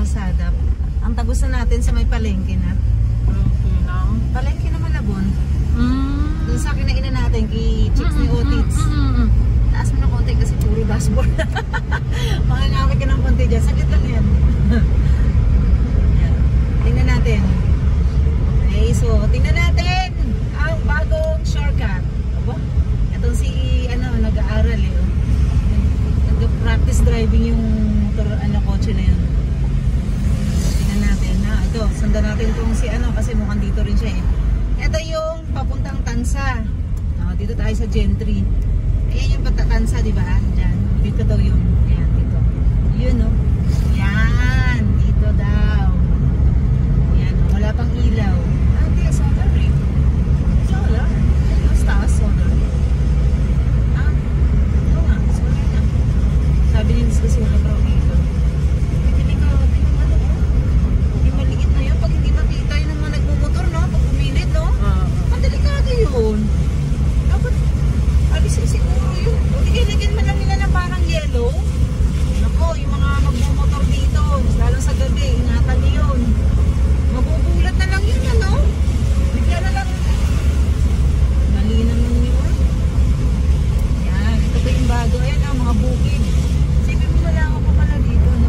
kalsada. Ang tagos na natin sa may palengke na. Palengke na Malabon. Doon sa kinainan natin, kay Chicks ni Otits. Taas mo na konti kasi puro dashboard. Mangangamit ka ng konti dyan. Saglit lang yan. Tingnan natin. Okay, so tingnan natin ang bagong shortcut. Aba, itong si, nag-aaral eh. Nag-practice driving yung motor, kotse na yun. Tingnan natin na. Ito, sundan natin itong si kasi mukhang dito rin siya eh. Ito yung papuntang Tansa. Dito tayo sa Gentry. Ayan yung Tansa, di ba? Diyan. Dito daw yun. Ayan, dito. Yun, no? Yan. Dito daw. Yan. Wala pang ilaw. Hindi. Solar ring. Solar? Mas taas, solar. Ito nga. Solar na. Sabi niya kasi wala pa dito. Hindi maliit na yun. Pag hindi makita yun ng mga nagmumotor, no? Pag pumilit, no? Delikado yun. Dapat alisin siguro yun. O digilagyan man lang nila na parang yellow. Nako, yung mga magmumotor dito, lalo sa gabi, ingatan niyo yun. Magugulat na lang yun, bigla na lang. Malinan nun yun. Yan, ito pa yung bago. Ayan, mga bukid. Sipin mo wala ako pa pala dito, no?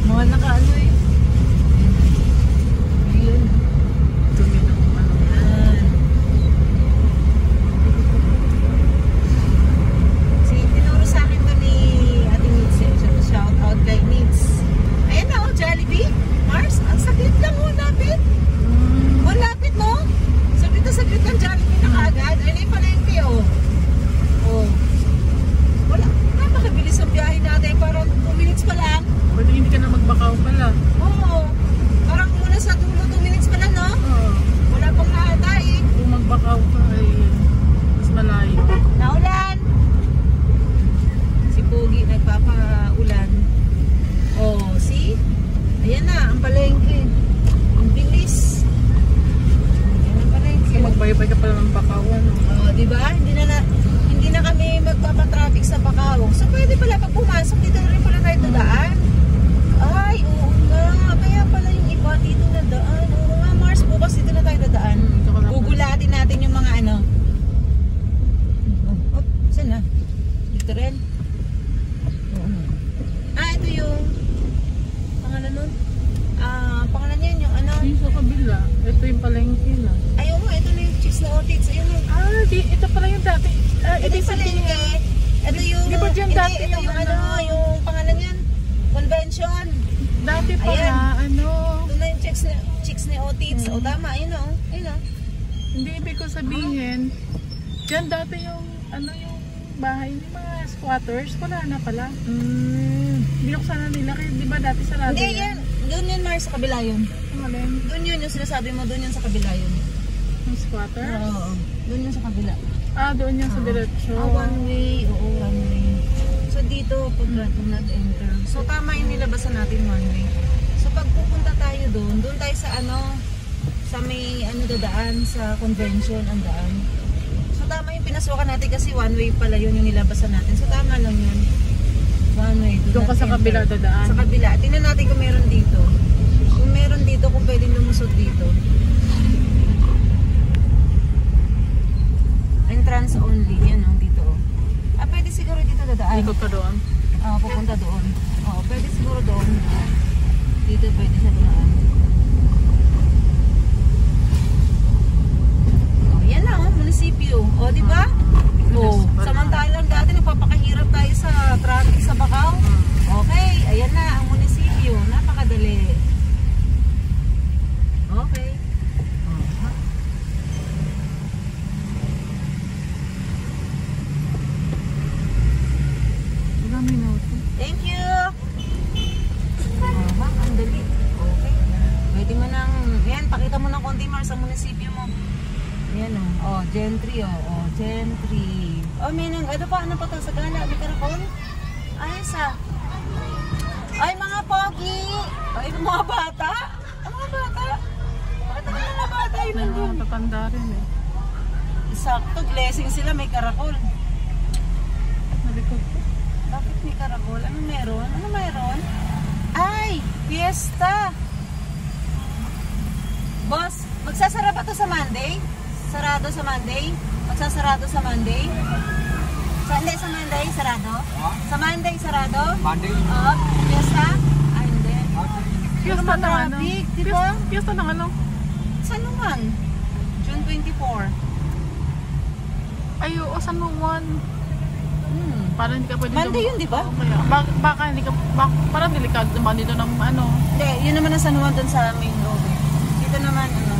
Mga nakaano eh. Ayun. Jollibee? Mars? Ang saglit lang lapit. Lapit no? Saglit lang Jollibee na kagad. Ayun yung palengke wala. Napakabilis ang biyahe natin. Parang 2 minutes pa lang. Pwede hindi ka na magbakaw pala. Oo. Parang muna sa dulo 2 minutes pa lang, no? Wala pang nahata eh. Kung magbakaw ka ay mas malayo. Naulan. Si Pogi nagpapaulan. See? Ayan na, ang palengke. Ang bilis. Ayan ang palengke. So magbaybay ka pala ng Bakawan. Diba? Hindi na kami magpapatraffic sa Bakaw. So pwede pala pag pumasok dito na rin pala tayo dadaan. Ay, oo nga. Kaya pala yung iba dito na daan. Oo nga, Mars, bukas dito na tayo dadaan. Gugulatin natin yung mga saan na? Dito rin. Ito yung pangalan nun? Pangalan yan yung Yung sa kabila. Ito yung palengke na. Ayaw nga, ito na yung Chicks na Otits. Ayun yung... ito pala yung dati. Ito yung palengke. Ito yung... Di ba dyan dati ito yung yung pangalan yan. Convention. Dati pala, Ito na yung Chicks na Otits. Tama, ayun o. Hindi, ibig ko sabihin, dyan dati yung, yung bahay ni mga squatters. Wala na pala. Binuksan na nila. Kaya di ba dati sarado yan? Hindi, yan. Doon yun, Mars, sa kabila yun. Doon yun, yung sinasabi mo, doon yun sa kabila yun. Yung squatters? Oo. Doon yun sa kabila. Doon yun sa diretsyo. One way. Oo, one way. So dito, pag not enter. So tama yung nilabasan natin one way. So pag pupunta tayo doon tayo sa sa may dadaan, sa convention, ang daan. So tama yung pinasukan natin kasi one way pala yun yung nilabasan natin. So tama lang yun. One way. Doon ka sa kabila dadaan. Sa kabila. Tingnan natin kung meron dito. Kung meron dito, kung pwedeng lumusot dito. Entrance only. Yan dito. Pwede siguro dito dadaan. Ikot ka doon? Pupunta doon. Pwede siguro doon. Dito pwede siya doon. Yan na munisipyo. Diba? Samantalang dati nagpapakahirap tayo sa traffic sa Bakaw. Okay, ayan na ang munisipyo. Napakadali. Okay. Thank you. Ang dali. Okay. Pwede mo nang, yan, pakita mo ng konti Mars sa munisipyo mo. Yan Gentry Gentry. Ano pa to sa gala? May karakol? Ayos Ay, mga pogi! Ay, mga bata? Mga bata? Bakit ang mga bata yun nandun? Tatanda rin eh. Sakto, blessing sila, may karakol. Nalikod ko. Bakit may karakol? Ano meron? Ay, fiesta. Boss, magsasara ba to sa Monday? Sarado sa Monday? Magsasarado sa Monday? Hindi, sa Monday, sarado? Sa Monday, sarado? Monday. Oo, fiesta? Ay, hindi. Fiesta ng ano? Traffic, di ba? Fiesta ng ano? San Juan? June 24. Ay, oo, San Juan. Parang hindi ka pwede Monday yun, di ba? Baka hindi ka, parang delikado naman dito ng ano. Hindi, yun naman ang San Juan dun sa main road. Dito naman, ano.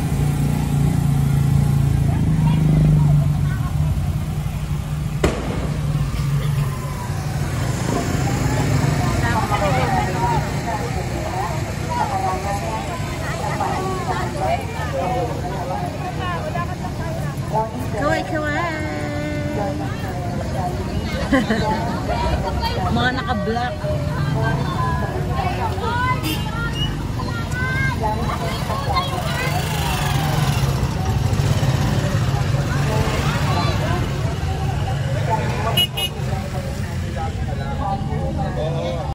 Kawai, kawai. Mga naka-black.